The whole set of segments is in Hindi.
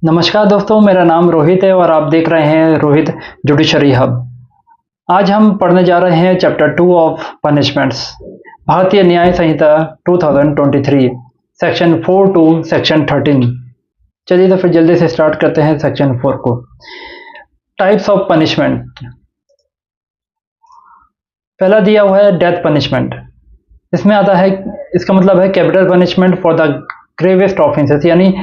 नमस्कार दोस्तों, मेरा नाम रोहित है और आप देख रहे हैं रोहित जुडिशरी हब। आज हम पढ़ने जा रहे हैं चैप्टर 2 ऑफ पनिशमेंट्स, भारतीय न्याय संहिता 2023, सेक्शन 4 टू सेक्शन 13। चलिए तो फिर जल्दी से स्टार्ट करते हैं सेक्शन 4 को। Types of punishment. पहला दिया हुआ है डेथ पनिशमेंट। इसमें आता है, इसका मतलब है capital punishment for the gravest offences, यानी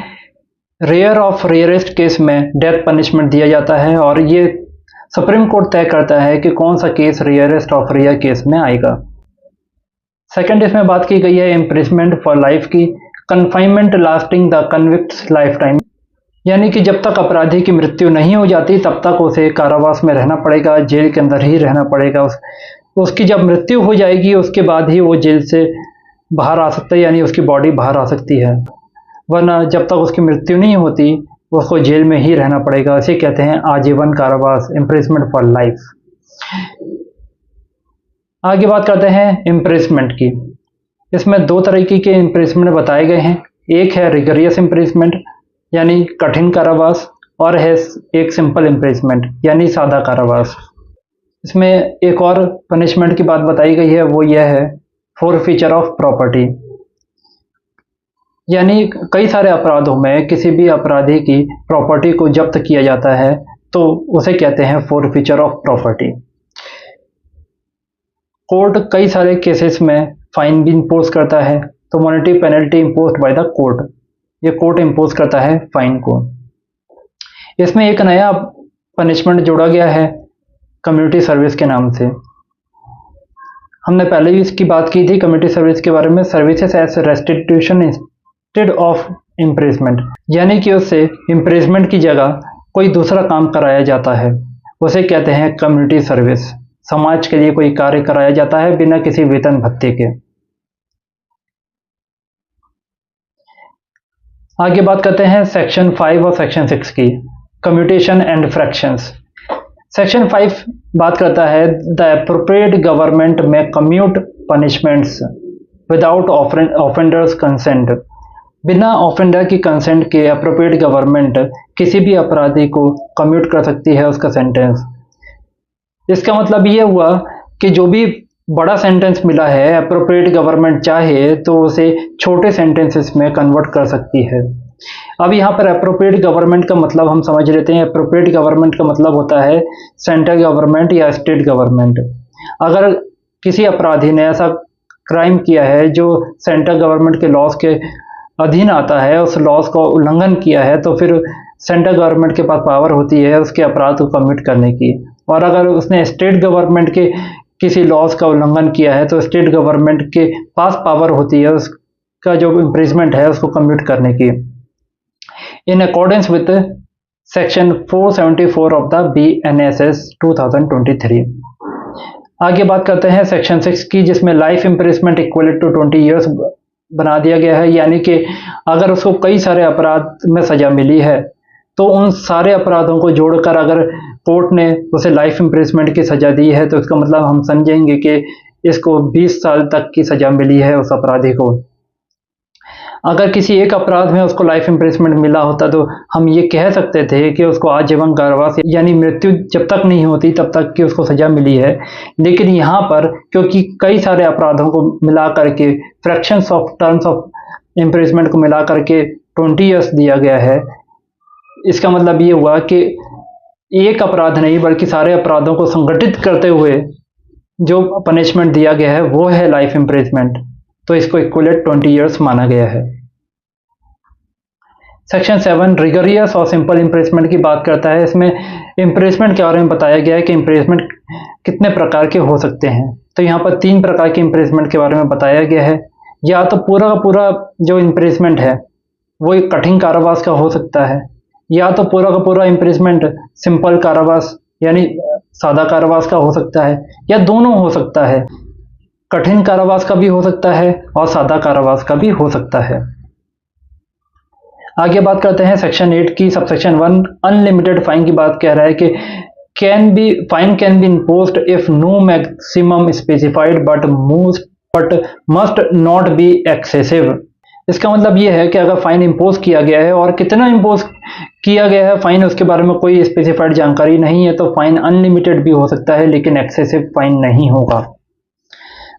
रेयर ऑफ रेयरेस्ट केस में डेथ पनिशमेंट दिया जाता है और ये सुप्रीम कोर्ट तय करता है कि कौन सा case rarest of rare case में आएगा। सेकंड, इसमें बात की गई है इम्प्रिजमेंट फॉर लाइफ की, confinement lasting the convict's life time, यानी कि जब तक अपराधी की मृत्यु नहीं हो जाती तब तक उसे कारावास में रहना पड़ेगा, जेल के अंदर ही रहना पड़ेगा। उसकी जब मृत्यु हो जाएगी उसके बाद ही वो जेल से बाहर आ सकता है, यानी उसकी बॉडी बाहर आ सकती है, वरना जब तक उसकी मृत्यु नहीं होती उसको जेल में ही रहना पड़ेगा। इसे कहते हैं आजीवन कारावास, इम्प्रिजमेंट फॉर लाइफ। आगे बात करते हैं इम्प्रिजमेंट की। इसमें दो तरीके के इम्प्रिजमेंट बताए गए हैं। एक है रिगरियस इम्प्रिजमेंट यानी कठिन कारावास, और है एक सिंपल इम्प्रिजमेंट यानी सादा कारावास। इसमें एक और पनिशमेंट की बात बताई गई है, वो यह है फोरफीचर ऑफ प्रॉपर्टी, यानी कई सारे अपराधों में किसी भी अपराधी की प्रॉपर्टी को जब्त किया जाता है तो उसे कहते हैं फोरफीचर ऑफ प्रॉपर्टी। कोर्ट कई सारे केसेस में फाइन भी इम्पोज करता है, तो monetary penalty imposed by the court, ये कोर्ट इम्पोज करता है फाइन को। इसमें एक नया पनिशमेंट जोड़ा गया है कम्युनिटी सर्विस के नाम से। हमने पहले भी इसकी बात की थी कम्युनिटी सर्विस के बारे में, services as restitution instead of imprisonment, यानी कि उससे इम्प्रिजमेंट की जगह कोई दूसरा काम कराया जाता है, उसे कहते हैं कम्युनिटी सर्विस। समाज के लिए कोई कार्य कराया जाता है बिना किसी वेतन भत्ते के। आगे बात करते हैं सेक्शन 5 और सेक्शन 6 की, कम्यूटेशन एंड फ्रैक्शंस। सेक्शन 5 बात करता है द एप्रोप्रिएट गवर्नमेंट में commute punishments without offenders consent, बिना ऑफेंडर की कंसेंट के एप्रोप्रिएट गवर्नमेंट किसी भी अपराधी को कम्यूट कर सकती है उसका सेंटेंस। इसका मतलब ये हुआ कि जो भी बड़ा सेंटेंस मिला है एप्रोप्रिएट गवर्नमेंट चाहे तो उसे छोटे सेंटेंसेस में कन्वर्ट कर सकती है। अब यहाँ पर एप्रोप्रिएट गवर्नमेंट का मतलब हम समझ लेते हैं। एप्रोप्रिएट गवर्नमेंट का मतलब होता है सेंट्रल गवर्नमेंट या स्टेट गवर्नमेंट। अगर किसी अपराधी ने ऐसा क्राइम किया है जो सेंट्रल गवर्नमेंट के लॉज के अधीन आता है, उस लॉज का उल्लंघन किया है, तो फिर सेंट्रल गवर्नमेंट के पास पावर होती है उसके अपराध को कमिट करने की। और अगर उसने स्टेट गवर्नमेंट के किसी लॉज का उल्लंघन किया है तो स्टेट गवर्नमेंट के पास पावर होती है उसका जो इम्प्रिजमेंट है उसको कमिट करने की, in accordance with section 474 of the BNSS 2023। आगे बात करते हैं सेक्शन 6 की, जिसमें life imprisonment equal to 20 years बना दिया गया है, यानी कि अगर उसको कई सारे अपराध में सजा मिली है तो उन सारे अपराधों को जोड़कर अगर कोर्ट ने उसे लाइफ इम्प्रिजमेंट की सजा दी है तो इसका मतलब हम समझेंगे कि इसको 20 साल तक की सजा मिली है उस अपराधी को। अगर किसी एक अपराध में उसको लाइफ इम्प्रिजमेंट मिला होता तो हम ये कह सकते थे कि उसको आजीवन कारावास यानी मृत्यु जब तक नहीं होती तब तक की उसको सजा मिली है। लेकिन यहाँ पर क्योंकि कई सारे अपराधों को मिला करके fractions of terms of imprisonment को मिला करके 20 ईयर्स दिया गया है, इसका मतलब ये हुआ कि एक अपराध नहीं बल्कि सारे अपराधों को संगठित करते हुए जो पनिशमेंट दिया गया है वो है लाइफ इम्प्रिजमेंट, तो इसको इक्वलेट 20 ईयर्स माना गया है। सेक्शन 7 रिगरियस और सिंपल इम्प्रिजमेंट की बात करता है। इसमें इम्प्रिजमेंट के बारे में बताया गया है कि इम्प्रिजमेंट कितने प्रकार के हो सकते हैं। तो यहाँ पर 3 प्रकार के इम्प्रिजमेंट के बारे में बताया गया है। या तो पूरा का पूरा जो इम्प्रिजमेंट है वो एक कठिन कारावास का हो सकता है, या तो पूरा का पूरा इम्प्रिजमेंट सिंपल कारावास यानी सादा कारावास का हो सकता है, या दोनों हो सकता है, कठिन कारावास का भी हो सकता है और सादा कारावास का भी हो सकता है। आगे बात करते हैं सेक्शन 8 की, सबसेक्शन 1 अनलिमिटेड फाइन की बात कह रहा है कि fine can be imposed if no maximum specified but must not be excessive, इसका मतलब ये है कि अगर फाइन इम्पोज किया गया है और कितना इम्पोज किया गया है फाइन, उसके बारे में कोई स्पेसिफाइड जानकारी नहीं है, तो फाइन अनलिमिटेड भी हो सकता है लेकिन एक्सेसिव फाइन नहीं होगा।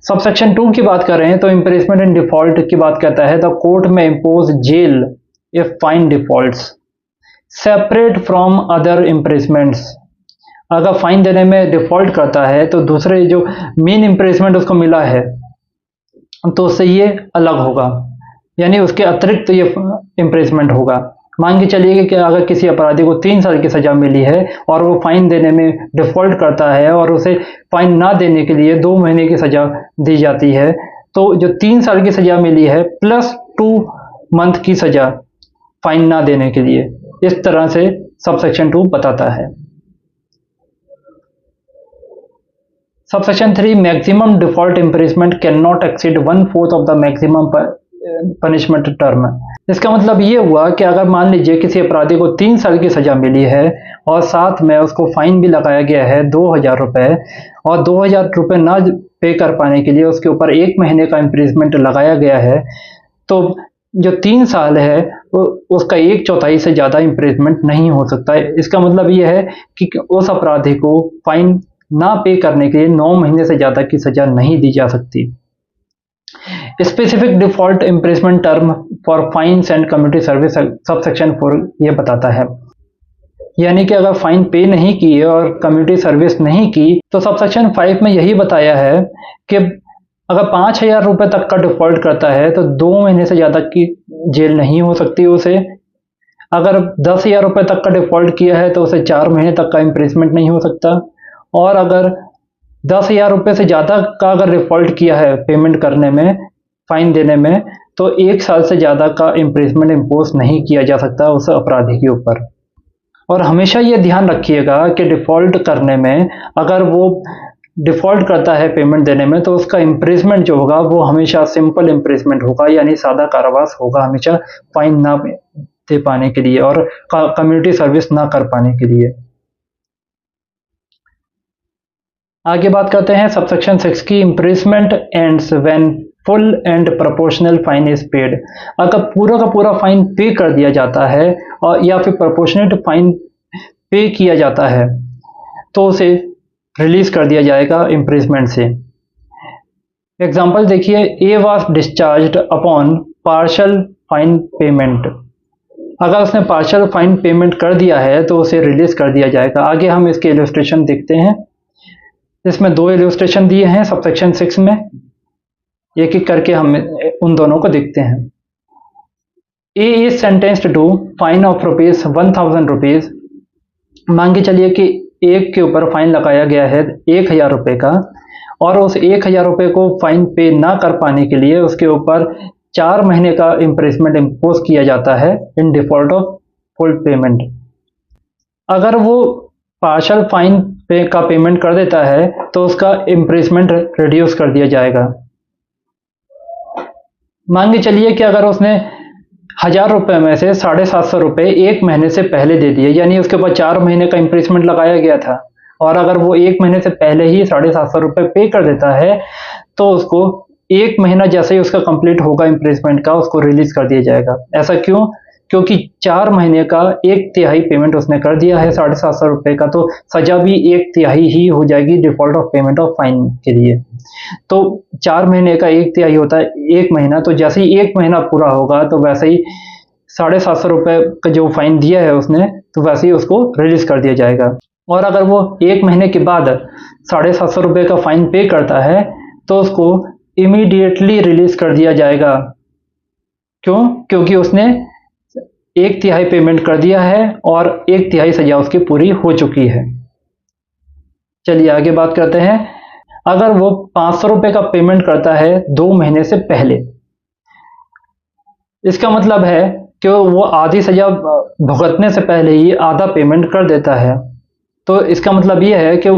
सबसेक्शन 2 की बात कर रहे हैं तो इम्प्रेसमेंट इन डिफॉल्ट की बात करता है, द कोर्ट में impose jail if fine defaults separate from other imprisonments. अगर फाइन देने में डिफॉल्ट करता है तो दूसरे जो मेन इम्प्रेसमेंट उसको मिला है तो उससे ये अलग होगा, यानी उसके अतिरिक्त ये इम्प्रेसमेंट होगा। मान के चलिए कि अगर किसी अपराधी को 3 साल की सजा मिली है और वो फाइन देने में डिफॉल्ट करता है और उसे फाइन ना देने के लिए 2 महीने की सजा दी जाती है, तो जो 3 साल की सजा मिली है प्लस 2 मंथ की सजा फाइन ना देने के लिए, इस तरह से सबसेक्शन 2 बताता है। Subsection 3, maximum default imprisonment can not exceed 1/4 of the maximum punishment term. इसका मतलब ये हुआ कि अगर मान लीजिए किसी अपराधी को 3 साल की सजा मिली है और साथ में उसको फाइन भी लगाया गया है 2000 रुपये, और 2000 रुपये ना पे कर पाने के लिए उसके ऊपर 1 महीने का इम्प्रिजमेंट लगाया गया है, तो जो 3 साल है उसका 1/4 से ज़्यादा इम्प्रिजमेंट नहीं हो सकता है। इसका मतलब ये है कि उस अपराधी को फाइन ना पे करने के लिए 9 महीने से ज़्यादा की सजा नहीं दी जा सकती। Specific default imprisonment term for fines and community service subsection 4 ये बताता है, यानी कि अगर फाइन पे नहीं की और कम्युनिटी सर्विस नहीं की तो सबसेक्शन 5 में यही बताया है कि अगर 5000 रुपये तक का डिफॉल्ट करता है तो 2 महीने से ज़्यादा की जेल नहीं हो सकती उसे। अगर 10,000 रुपये तक का डिफॉल्ट किया है तो उसे 4 महीने तक का इम्प्रेसमेंट नहीं हो सकता, और अगर 10,000 रुपये से ज़्यादा का अगर डिफॉल्ट किया है पेमेंट करने में, फाइन देने में, तो 1 साल से ज़्यादा का इम्प्रेसमेंट इम्पोज नहीं किया जा सकता उस अपराधी के ऊपर। और हमेशा ये ध्यान रखिएगा कि डिफ़ॉल्ट करने में अगर वो डिफ़ॉल्ट करता है पेमेंट देने में तो उसका इम्प्रेसमेंट जो होगा वो हमेशा सिंपल इम्प्रेसमेंट होगा, यानी सादा कारावास होगा हमेशा, फाइन ना दे पाने के लिए और कम्युनिटी सर्विस ना कर पाने के लिए। आगे बात करते हैं सबसेक्शन 6 की, imprisonment ends when full and proportional fine is paid. अगर पूरा का पूरा फाइन पे कर दिया जाता है और या फिर प्रोपोर्शनेट फाइन पे किया जाता है तो उसे रिलीज कर दिया जाएगा इम्प्रेसमेंट से। एग्जाम्पल देखिए, ए was discharged upon partial fine payment. अगर उसने पार्शल फाइन पेमेंट कर दिया है तो उसे रिलीज कर दिया जाएगा। आगे हम इसके इलस्ट्रेशन देखते हैं। इसमें 2 इलस्ट्रेशन दिए हैं सबसेक्शन 6 में, एक एक करके हम उन दोनों को देखते हैं। A is sentenced to fine of ₹1000 rupees. मान के चलिए कि एक के ऊपर फाइन लगाया गया है 1000 रुपये का, और उस 1000 रुपये को फाइन पे ना कर पाने के लिए उसके ऊपर 4 महीने का इम्प्रेसमेंट इम्पोज किया जाता है in default of full payment. अगर वो पार्शल फाइन पे का पेमेंट कर देता है तो उसका इम्प्रेसमेंट रिड्यूस कर दिया जाएगा। मान के चलिए कि अगर उसने 1000 रुपये में से 750 रुपये 1 महीने से पहले दे दिए, यानी उसके ऊपर 4 महीने का इम्प्रेसमेंट लगाया गया था, और अगर वो 1 महीने से पहले ही 750 रुपये पे कर देता है तो उसको 1 महीना जैसे ही उसका कंप्लीट होगा इम्प्रेसमेंट का, उसको रिलीज कर दिया जाएगा। ऐसा क्यों? क्योंकि 4 महीने का 1/3 पेमेंट उसने कर दिया है 750 रुपये का, तो सजा भी 1/3 ही हो जाएगी default of payment of fine के लिए। तो 4 महीने का 1/3 होता है 1 महीना, तो जैसे ही 1 महीना पूरा होगा तो वैसे ही 750 रुपये का जो फाइन दिया है उसने, तो वैसे ही उसको रिलीज कर दिया जाएगा। और अगर वो 1 महीने के बाद 750 रुपये का फाइन पे करता है तो उसको इमीडिएटली रिलीज कर दिया जाएगा। क्यों? क्योंकि उसने 1/3 पेमेंट कर दिया है और 1/3 सजा उसकी पूरी हो चुकी है। चलिए आगे बात करते हैं। अगर वो 500 रुपये का पेमेंट करता है 2 महीने से पहले, इसका मतलब है कि वो आधी सजा भुगतने से पहले ही आधा पेमेंट कर देता है। तो इसका मतलब ये है कि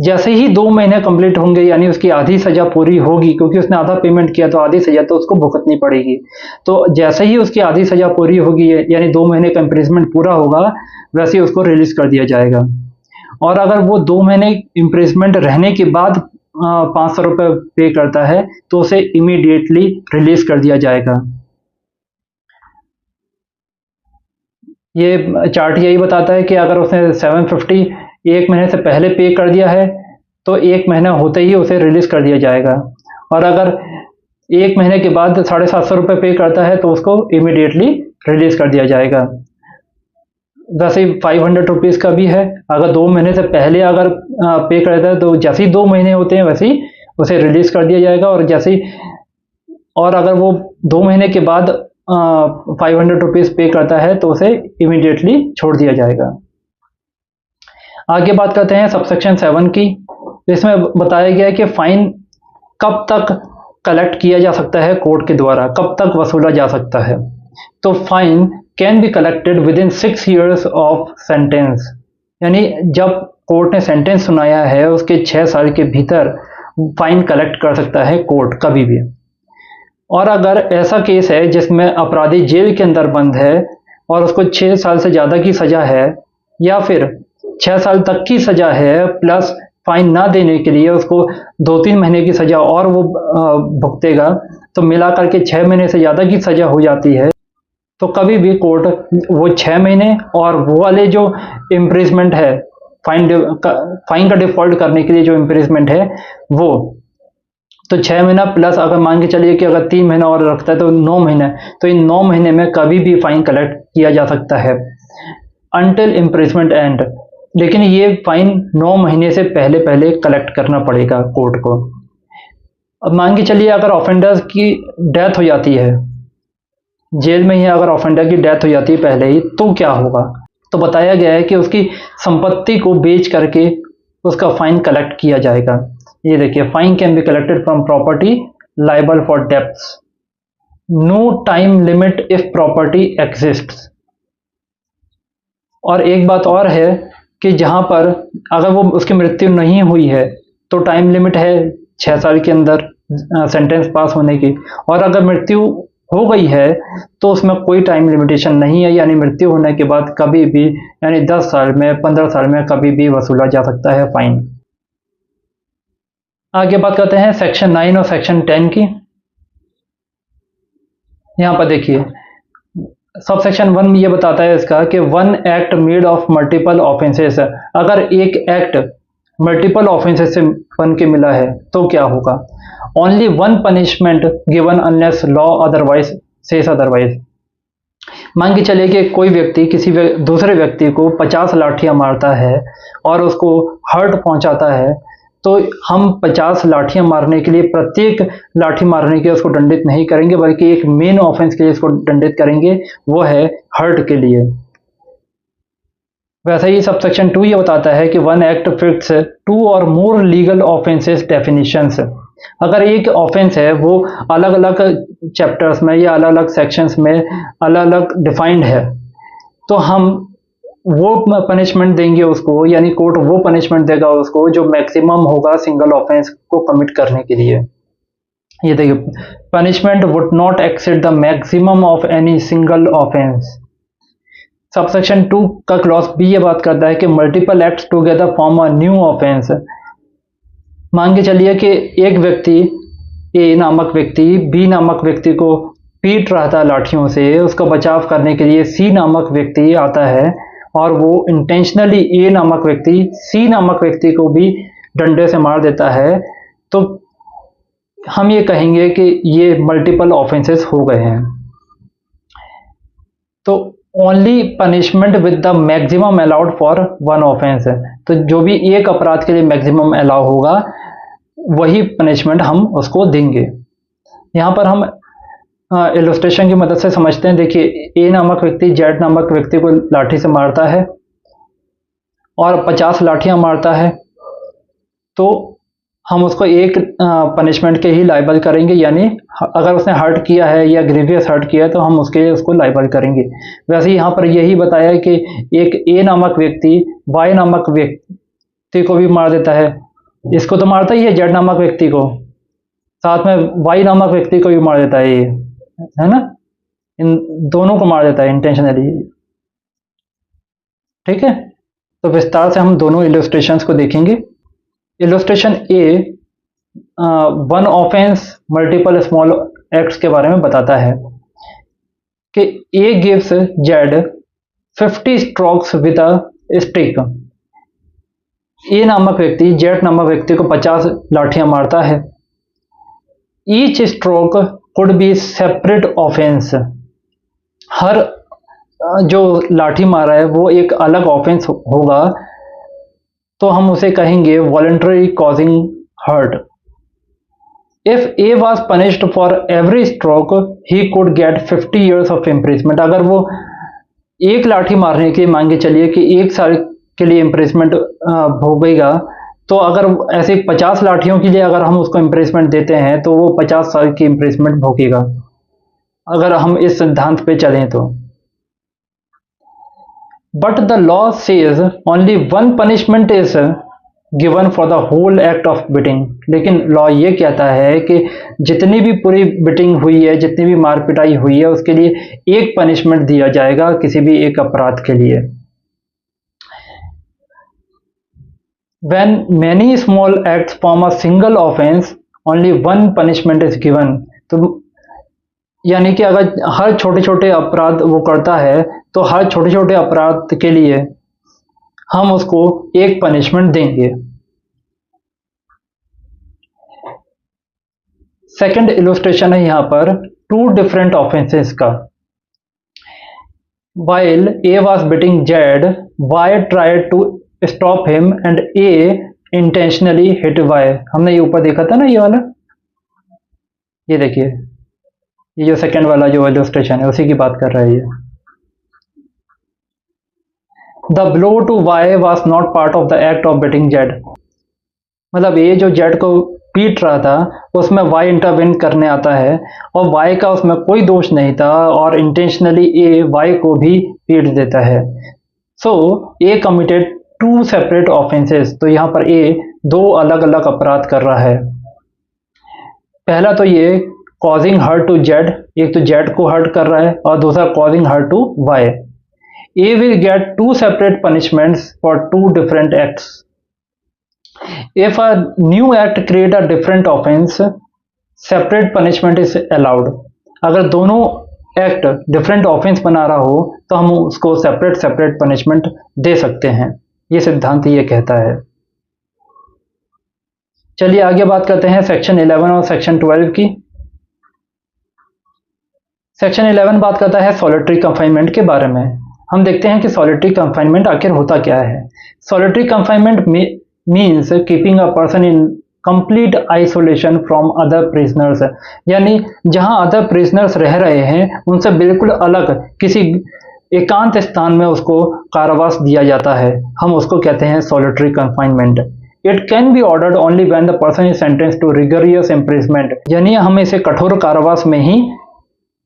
जैसे ही 2 महीने कंप्लीट होंगे, यानी उसकी आधी सजा पूरी होगी, क्योंकि उसने आधा पेमेंट किया तो आधी सजा तो उसको भुगतनी पड़ेगी। तो जैसे ही उसकी आधी सजा पूरी होगी, यानी 2 महीने का इम्प्रेसमेंट पूरा होगा, वैसे ही उसको रिलीज कर दिया जाएगा। और अगर वो 2 महीने इम्प्रेसमेंट रहने के बाद 500 रुपये पे करता है तो उसे इमीडिएटली रिलीज कर दिया जाएगा। ये चार्ट यही बताता है कि अगर उसने 750 एक महीने से पहले पे कर दिया है तो एक महीना होते ही उसे रिलीज़ कर दिया जाएगा, और अगर एक महीने के बाद 750 रुपये पे करता है तो उसको इमीडिएटली रिलीज़ कर दिया जाएगा। वैसे ही 500 रुपीज़ का भी है, अगर 2 महीने से पहले अगर पे कर देता है तो जैसे ही 2 महीने होते हैं वैसे ही उसे रिलीज़ कर दिया जाएगा, और जैसे ही और अगर वो 2 महीने के बाद 500 रुपीज़ पे करता है तो उसे इमीडिएटली छोड़ दिया जाएगा। आगे बात करते हैं सबसेक्शन 7 की। इसमें बताया गया है कि फ़ाइन कब तक कलेक्ट किया जा सकता है कोर्ट के द्वारा, कब तक वसूला जा सकता है। तो fine can be collected with in 6 years of sentence, यानी जब कोर्ट ने सेंटेंस सुनाया है उसके 6 साल के भीतर फाइन कलेक्ट कर सकता है कोर्ट कभी भी। और अगर ऐसा केस है जिसमें अपराधी जेल के अंदर बंद है और उसको 6 साल से ज़्यादा की सज़ा है, या फिर 6 साल तक की सज़ा है प्लस फाइन ना देने के लिए उसको 2-3 महीने की सज़ा और वो भुगतेगा, तो मिला करके 6 महीने से ज़्यादा की सज़ा हो जाती है, तो कभी भी कोर्ट वो 6 महीने और वो वाले जो इम्प्रिजमेंट है, फाइन का डिफ़ॉल्ट करने के लिए जो इम्प्रिजमेंट है वो, तो 6 महीना प्लस अगर मान के चलिए कि अगर 3 महीना और रखता है तो 9 महीने, तो इन 9 महीने में कभी भी फाइन कलेक्ट किया जा सकता है अनटिल इम्प्रिजमेंट एंड। लेकिन ये फाइन 9 महीने से पहले पहले कलेक्ट करना पड़ेगा कोर्ट को। अब मान के चलिए अगर ऑफेंडर्स की डेथ हो जाती है, जेल में ही अगर ऑफेंडर की डेथ हो जाती है पहले ही, तो क्या होगा? तो बताया गया है कि उसकी संपत्ति को बेच करके उसका फाइन कलेक्ट किया जाएगा। ये देखिए, fine can be collected from property liable for debts, no time limit if property exists. और एक बात और है कि जहाँ पर अगर वो उसकी मृत्यु नहीं हुई है तो टाइम लिमिट है 6 साल के अंदर सेंटेंस पास होने की, और अगर मृत्यु हो गई है तो उसमें कोई टाइम लिमिटेशन नहीं है, यानी मृत्यु होने के बाद कभी भी, यानी 10 साल में 15 साल में कभी भी वसूला जा सकता है फाइन। आगे बात करते हैं सेक्शन 9 और सेक्शन 10 की। यहाँ पर देखिए सब सेक्शन 1 ये बताता है इसका कि one act made of multiple offences, अगर एक एक्ट मल्टीपल ऑफेंसेस से बन के मिला है तो क्या होगा? Only one punishment given unless law otherwise says otherwise. मान के चलिए कि कोई व्यक्ति किसी दूसरे व्यक्ति को 50 लाठियां मारता है और उसको हर्ट पहुंचाता है, तो हम 50 लाठियां मारने के लिए, प्रत्येक लाठी मारने के लिए उसको दंडित नहीं करेंगे, बल्कि एक मेन ऑफेंस के लिए इसको दंडित करेंगे, वो है हर्ट के लिए। वैसे ही सबसेक्शन 2 ये बताता है कि वन एक्ट फिक्स 2 और मोर लीगल ऑफेंसेस डेफिनेशंस। अगर एक ऑफेंस है वो अलग अलग चैप्टर्स में या अलग अलग सेक्शंस में अलग अलग डिफाइंड है, तो हम वो पनिशमेंट देंगे उसको, यानी कोर्ट वो पनिशमेंट देगा उसको जो मैक्सिमम होगा सिंगल ऑफेंस को कमिट करने के लिए। ये देखिए, punishment would not exceed the maximum of any single offence. Subsection 2 का क्लॉज बी ये बात करता है कि multiple acts together form a new offence. मान के चलिए कि एक व्यक्ति, ए नामक व्यक्ति बी नामक व्यक्ति को पीट रहा था लाठियों से, उसका बचाव करने के लिए सी नामक व्यक्ति आता है और वो इंटेंशनली ए नामक व्यक्ति सी नामक व्यक्ति को भी डंडे से मार देता है, तो हम ये कहेंगे कि ये मल्टीपल ऑफेंसेस हो गए हैं। तो only punishment with the maximum allowed for one offence, तो जो भी एक अपराध के लिए मैक्सिमम अलाउ होगा वही पनिशमेंट हम उसको देंगे। यहाँ पर हम इलस्ट्रेशन की मदद से समझते हैं। देखिए, ए नामक व्यक्ति जेड नामक व्यक्ति को लाठी से मारता है और 50 लाठियां मारता है, तो हम उसको एक पनिशमेंट के ही लाइबल करेंगे, यानी अगर उसने हर्ट किया है या ग्रीवियस हर्ट किया है तो हम उसके लिए उसको लाइबल करेंगे। वैसे ही यहाँ पर यही बताया है कि एक ए नामक व्यक्ति वाई नामक व्यक्ति को भी मार देता है, इसको तो मारता ही है जेड नामक व्यक्ति को, साथ में वाई नामक व्यक्ति को भी मार देता है, ये है ना, इन दोनों को मार देता है इंटेंशनली। ठीक है, तो विस्तार से हम दोनों इलस्ट्रेशंस को देखेंगे। Illustration A one offence multiple small acts के बारे में बताता है कि A gives Z 50 strokes with a stick. A नामक व्यक्ति, जेट नामक व्यक्ति को 50 लाठियां मारता है। Each stroke could be separate offence. हर जो लाठी मारा है वो एक अलग ऑफेंस होगा, तो हम उसे कहेंगे voluntary causing hurt. If A was punished for every stroke he could get 50 years of imprisonment. अगर वो एक लाठी मारने के मान के चलिए कि 1 साल के लिए इम्प्रिजमेंट भोगेगा, तो अगर ऐसे 50 लाठियों के लिए अगर हम उसको इम्प्रिजमेंट देते हैं तो वो 50 साल की इम्प्रिजमेंट भोगेगा, अगर हम इस सिद्धांत पे चलें तो। But the law says only one punishment is given for the whole act of biting. लेकिन लॉ ये कहता है कि जितनी भी पूरी बिटिंग हुई है, जितनी भी मार पिटाई हुई है, उसके लिए एक पनिशमेंट दिया जाएगा किसी भी एक अपराध के लिए। When many small acts form a single offense, only one punishment is given। तो यानी कि अगर हर छोटे छोटे अपराध वो करता है तो हर छोटे छोटे अपराध के लिए हम उसको एक पनिशमेंट देंगे। सेकंड इलस्ट्रेशन है यहाँ पर 2 डिफरेंट ऑफेंसेस का। While A was beating Jed, Y tried to stop him and A intentionally hit Y। हमने ये ऊपर देखा था ना, ये वाला, ये देखिए, ये जो सेकंड वाला जो इलस्ट्रेशन है उसी की बात कर रहा है ये। The blow to Y was not part of the act of beating Jed। मतलब ये जो जेड को पीट रहा था उसमें वाई इंटरवेन करने आता है और वाई का उसमें कोई दोष नहीं था और इंटेंशनली ए वाई को भी पीट देता है। सो ए कमिटेड 2 सेपरेट ऑफेंसेस। तो यहाँ पर ए 2 अलग अलग अपराध कर रहा है। पहला तो ये कॉजिंग हर्ट टू जेड, एक तो जेड को हर्ट कर रहा है और दूसरा causing hurt to Y. A will get 2 separate punishments for 2 different acts. If a new act create a different offense, separate punishment is allowed। अगर दोनों एक्ट डिफरेंट ऑफेंस बना रहा हो तो हम उसको सेपरेट सेपरेट पनिशमेंट दे सकते हैं, ये सिद्धांत ये कहता है। चलिए आगे बात करते हैं सेक्शन 11 और सेक्शन 12 की। सेक्शन 11 बात करता है सॉलिटरी कंफाइनमेंट के बारे में। हम देखते हैं कि सॉलिटरी कंफाइनमेंट आखिर होता क्या है। सॉलिटरी कंफाइनमेंट में means keeping a person in complete isolation from other prisoners। यानी जहां अदर प्रिजनर्स रह रहे हैं उनसे बिल्कुल अलग किसी एकांत स्थान में उसको कारावास दिया जाता है, हम उसको कहते हैं solitary confinement. It can be ordered only when the person is sentenced to rigorous imprisonment. यानी हम इसे कठोर कारावास में ही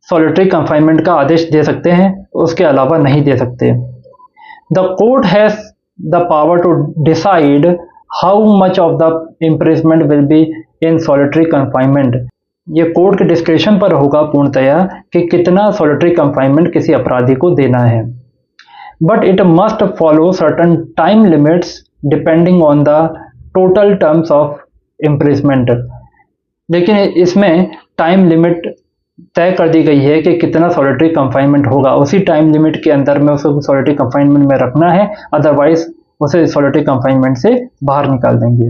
सॉलिटरी कंफाइनमेंट का आदेश दे सकते हैं, उसके अलावा नहीं दे सकते। The court has the power to decide how much of the imprisonment will be in solitary confinement। ये कोर्ट के डिस्क्रिप्शन पर होगा पूर्णतया कि कितना सॉलिटरी कंफाइनमेंट किसी अपराधी को देना है। But it must follow certain time limits depending on the total terms of imprisonment. लेकिन इसमें टाइम लिमिट तय कर दी गई है कि कितना सॉलिटरी कंफाइनमेंट होगा, उसी टाइम लिमिट के अंदर में उसको सॉलिटरी कंफाइनमेंट में रखना है, अदरवाइज उसे सॉलिटरी कंफाइनमेंट से बाहर निकाल देंगे।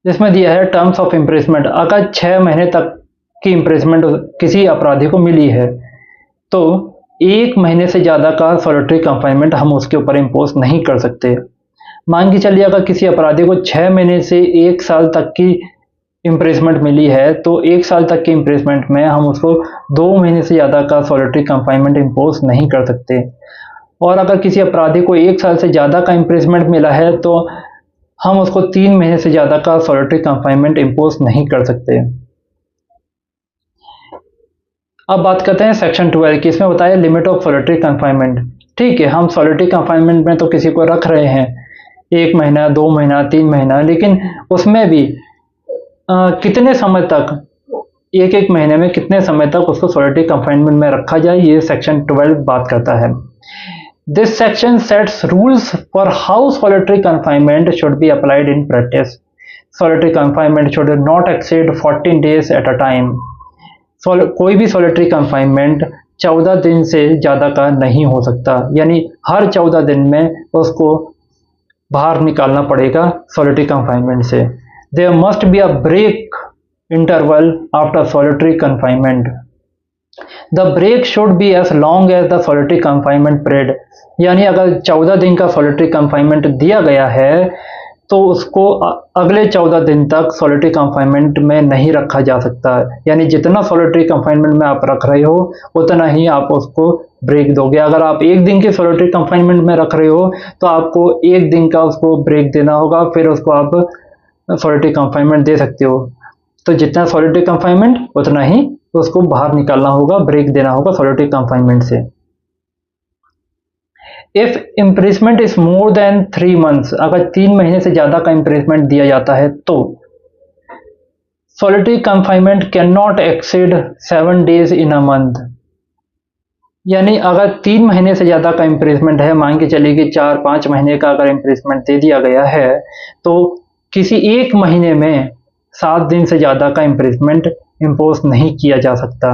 इसमें दिया है टर्म्स ऑफ इम्प्रिजमेंट। अगर 6 महीने तक की इम्प्रिजमेंट किसी अपराधी को मिली है तो 1 महीने से ज़्यादा का सॉलिटरी कंफाइनमेंट हम उसके ऊपर इम्पोज नहीं कर सकते। मान के चलिए अगर किसी अपराधी को 6 महीने से 1 साल तक की इम्प्रिजमेंट मिली है तो 1 साल तक के इम्प्रिजमेंट में हम उसको 2 महीने से ज़्यादा का सॉलिटरी कंफाइनमेंट इम्पोज नहीं कर सकते। और अगर किसी अपराधी को 1 साल से ज़्यादा का इम्प्रिजमेंट मिला है तो हम उसको 3 महीने से ज़्यादा का सॉलिटरी कंफाइनमेंट इम्पोज नहीं कर सकते। अब बात करते हैं सेक्शन 12 की। इसमें बताया लिमिट ऑफ सॉलिटरी कंफाइनमेंट। ठीक है, हम सॉलिटरी कंफाइनमेंट में तो किसी को रख रहे हैं 1 महीना, 2 महीना, 3 महीना, लेकिन उसमें भी कितने समय तक, एक महीने में कितने समय तक उसको सॉलिटरी कंफाइनमेंट में रखा जाए, ये सेक्शन 12 बात करता है। This section sets rules for how solitary confinement should be applied in practice. Solitary confinement should not exceed 14 days at a time. कोई भी सॉलिटरी कंफाइनमेंट 14 दिन से ज़्यादा का नहीं हो सकता, यानी हर 14 दिन में उसको बाहर निकालना पड़ेगा सॉलिटरी कंफाइनमेंट से। There must be a break interval after solitary confinement. The break should be as long as the solitary confinement period, यानी अगर 14 दिन का सॉलिटरी कंफाइनमेंट दिया गया है तो उसको अगले 14 दिन तक सॉलिटरी कंफाइनमेंट में नहीं रखा जा सकता, यानी जितना सॉलिटरी कंफाइनमेंट में आप रख रहे हो उतना ही आप उसको ब्रेक दोगे। अगर आप एक दिन के सॉलिटरी कंफाइनमेंट में रख रहे हो तो आपको एक दिन का उसको ब्रेक देना होगा, फिर उसको आप सॉलिटरी कंफाइनमेंट दे सकते हो। तो जितना सॉलिटरी कंफाइनमेंट उतना ही उसको बाहर निकालना होगा, ब्रेक देना होगा सॉलिटरी कंफाइनमेंट से। If imprisonment is more than 3 months, अगर 3 महीने से ज्यादा का इम्प्रिजमेंट दिया जाता है तो solitary confinement can not exceed 7 days in a month, यानी अगर 3 महीने से ज्यादा का इम्प्रिजमेंट है, मान के चलिए कि 4-5 महीने का अगर इम्प्रिजमेंट दे दिया गया है तो किसी एक महीने में 7 दिन से ज्यादा का इम्प्रिजमेंट इम्पोज नहीं किया जा सकता।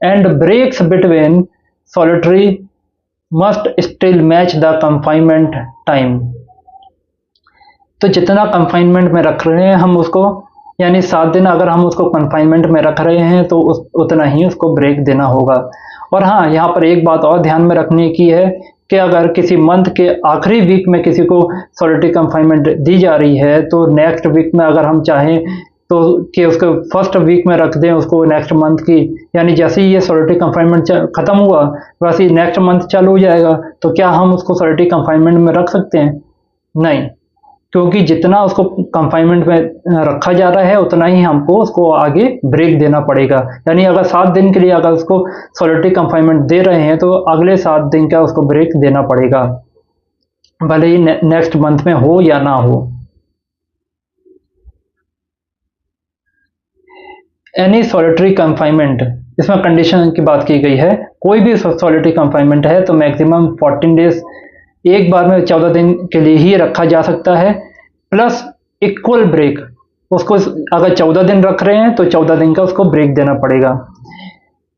And breaks between solitary must still match the confinement time. तो जितना कंफाइनमेंट में रख रहे हैं हम उसको, यानी 7 दिन अगर हम उसको कंफाइनमेंट में रख रहे हैं तो उतना ही उसको ब्रेक देना होगा। और हाँ, यहाँ पर एक बात और ध्यान में रखने की है कि अगर किसी मंथ के आखिरी वीक में किसी को सॉलिटरी कंफाइनमेंट दी जा रही है तो नेक्स्ट वीक में अगर हम चाहें तो कि उसको फर्स्ट वीक में रख दें उसको नेक्स्ट मंथ की, यानी जैसे ही ये सॉलिटरी कंफाइनमेंट खत्म हुआ वैसे ही नेक्स्ट मंथ चालू हो जाएगा, तो क्या हम उसको सॉलिटरी कंफाइनमेंट में रख सकते हैं? नहीं, क्योंकि जितना उसको कंफाइनमेंट में रखा जा रहा है उतना ही हमको उसको आगे ब्रेक देना पड़ेगा। यानी अगर 7 दिन के लिए अगर उसको सॉलिटरी कंफाइनमेंट दे रहे हैं तो अगले 7 दिन का उसको ब्रेक देना पड़ेगा, भले ही नेक्स्ट मंथ में हो या ना हो। एनी सॉलिटरी कंफाइनमेंट, इसमें कंडीशन की बात की गई है, कोई भी सॉलिटरी कंफाइनमेंट है तो मैक्सिमम 14 डेज, एक बार में 14 दिन के लिए ही रखा जा सकता है, प्लस इक्वल ब्रेक। उसको अगर 14 दिन रख रहे हैं तो 14 दिन का उसको ब्रेक देना पड़ेगा।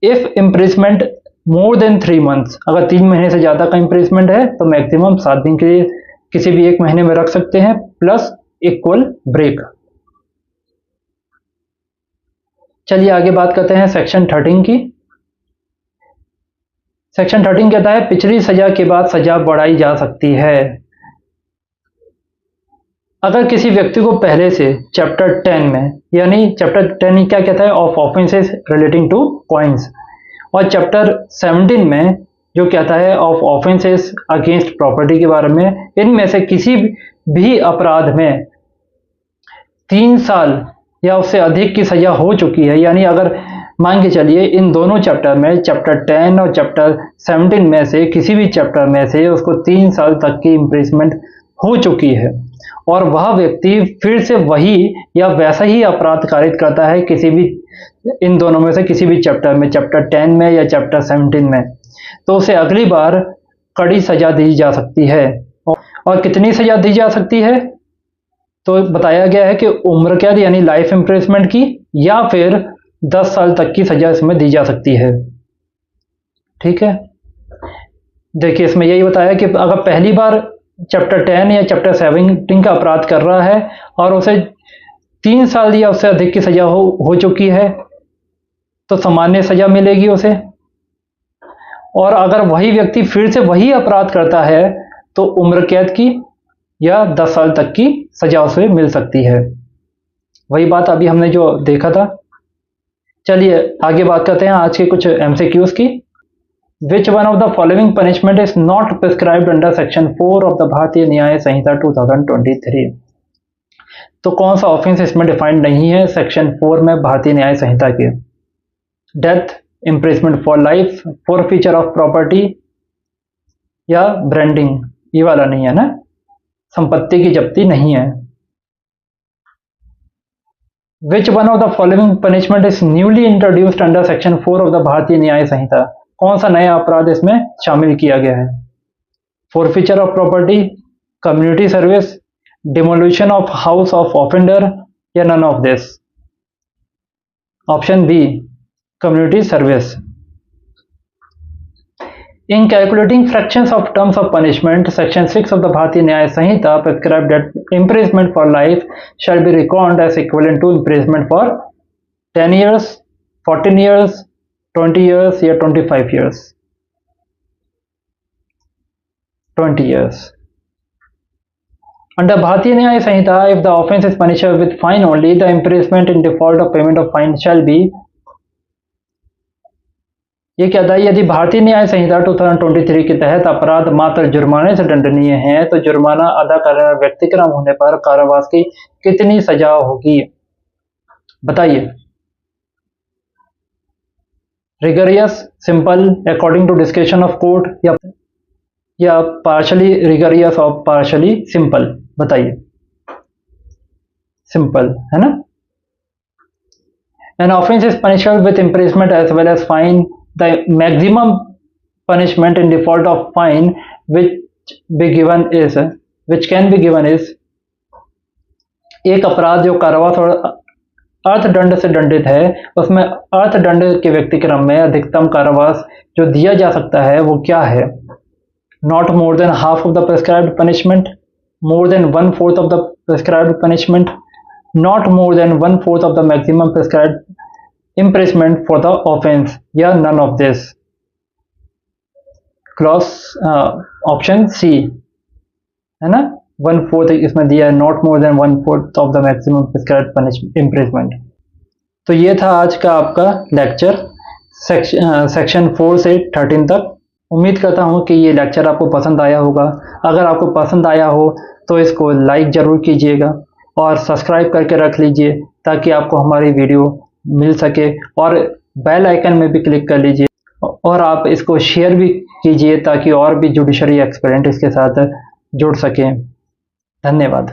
If imprisonment more than 3 months, अगर 3 महीने से ज़्यादा का इम्प्रिजमेंट है तो मैक्सिमम 7 दिन के लिए किसी भी एक महीने में रख सकते हैं, प्लस इक्वल ब्रेक। चलिए आगे बात करते हैं सेक्शन 13 की। सेक्शन 13 कहता है पिछली सजा के बाद सजा बढ़ाई जा सकती है। अगर किसी व्यक्ति को पहले से चैप्टर 10 में, यानी चैप्टर 10 क्या कहता है, of offences relating two coins, और चैप्टर 17 में जो कहता है ऑफ ऑफेंसेस अगेंस्ट प्रॉपर्टी के बारे में, इनमें से किसी भी अपराध में 3 साल या उससे अधिक की सजा हो चुकी है, यानी अगर मान के चलिए इन दोनों चैप्टर में, चैप्टर 10 और चैप्टर 17 में से किसी भी चैप्टर में से उसको 3 साल तक की इम्प्रिजमेंट हो चुकी है और वह व्यक्ति फिर से वही या वैसा ही अपराध कारित करता है किसी भी इन दोनों में से किसी भी चैप्टर में, चैप्टर 10 में या चैप्टर 17 में, तो उसे अगली बार कड़ी सजा दी जा सकती है। और कितनी सजा दी जा सकती है? तो बताया गया है कि उम्र कैद यानी लाइफ इम्प्रिजमेंट की, या फिर 10 साल तक की सजा इसमें दी जा सकती है। ठीक है, देखिए इसमें यही बताया कि अगर पहली बार चैप्टर 10 या चैप्टर 17 का अपराध कर रहा है और उसे 3 साल या उससे अधिक की सजा हो चुकी है तो सामान्य सजा मिलेगी उसे, और अगर वही व्यक्ति फिर से वही अपराध करता है तो उम्र कैद की या 10 साल तक की सजा उसे मिल सकती है। वही बात अभी हमने जो देखा था। चलिए आगे बात करते हैं आज के कुछ MCQs की। Which one of the following punishment is not prescribed under section 4 of the भारतीय न्याय संहिता 2023? तो कौन सा ऑफेंस इसमें डिफाइंड नहीं है सेक्शन 4 में भारतीय न्याय संहिता के? Death, imprisonment for life, forfeiture of property या ब्रांडिंग, ये वाला नहीं है ना, संपत्ति की जब्ती नहीं है। Which one of the following punishment is newly introduced under section 4 of the भारतीय न्याय संहिता? कौन सा नया अपराध इसमें शामिल किया गया है? Forfeiture of property, community service, demolition of house of offender या none of this? Option B, community service. In calculating fractions of terms of punishment, Section 6 of the Bharatiya Nyaya Sanhita prescribed that imprisonment for life shall be reckoned as equivalent to imprisonment for 10 years, 14 years, 20 years या 25 years. 20 years. Under Bharatiya Nyaya Sanhita, if the offence is punishable with fine only, the imprisonment in default of payment of fine shall be. ये कहता है यदि भारतीय न्याय संहिता 2023 के तहत अपराध मात्र जुर्माने से दंडनीय है तो जुर्माना अदा करने वाले व्यक्ति के नाम होने पर कारावास की कितनी सजा होगी, बताइए। Rigorous, simple, according to description of court या पार्शली रिगरियस और पार्शली सिंपल, बताइए। सिंपल है ना। An offence is punishable with imprisonment as well as fine. The maximum punishment in default of fine which can be given is एक अपराध जो कारावास और अर्थदंड से दंडित है उसमें अर्थदंड के व्यक्ति क्रम में अधिकतम कारावास जो दिया जा सकता है वो क्या है? Not more than half of the prescribed punishment, more than 1/4 of the prescribed punishment, not more than 1/4 of the maximum prescribed imprisonment for the offence या none of this. Clause option C है ना, 1/4 इसमें दिया है, not more than 1/4 of the maximum prescribed punishment imprisonment. तो ये था आज का आपका लेक्चर सेक्शन 4 से 13 तक। उम्मीद करता हूँ कि ये लेक्चर आपको पसंद आया होगा। अगर आपको पसंद आया हो तो इसको लाइक ज़रूर कीजिएगा और सब्सक्राइब करके रख लीजिए ताकि आपको हमारी वीडियो मिल सके, और बेल आइकन में भी क्लिक कर लीजिए और आप इसको शेयर भी कीजिए ताकि और भी जुडिशरी एक्सपेरेंट इसके साथ जुड़ सकें। धन्यवाद।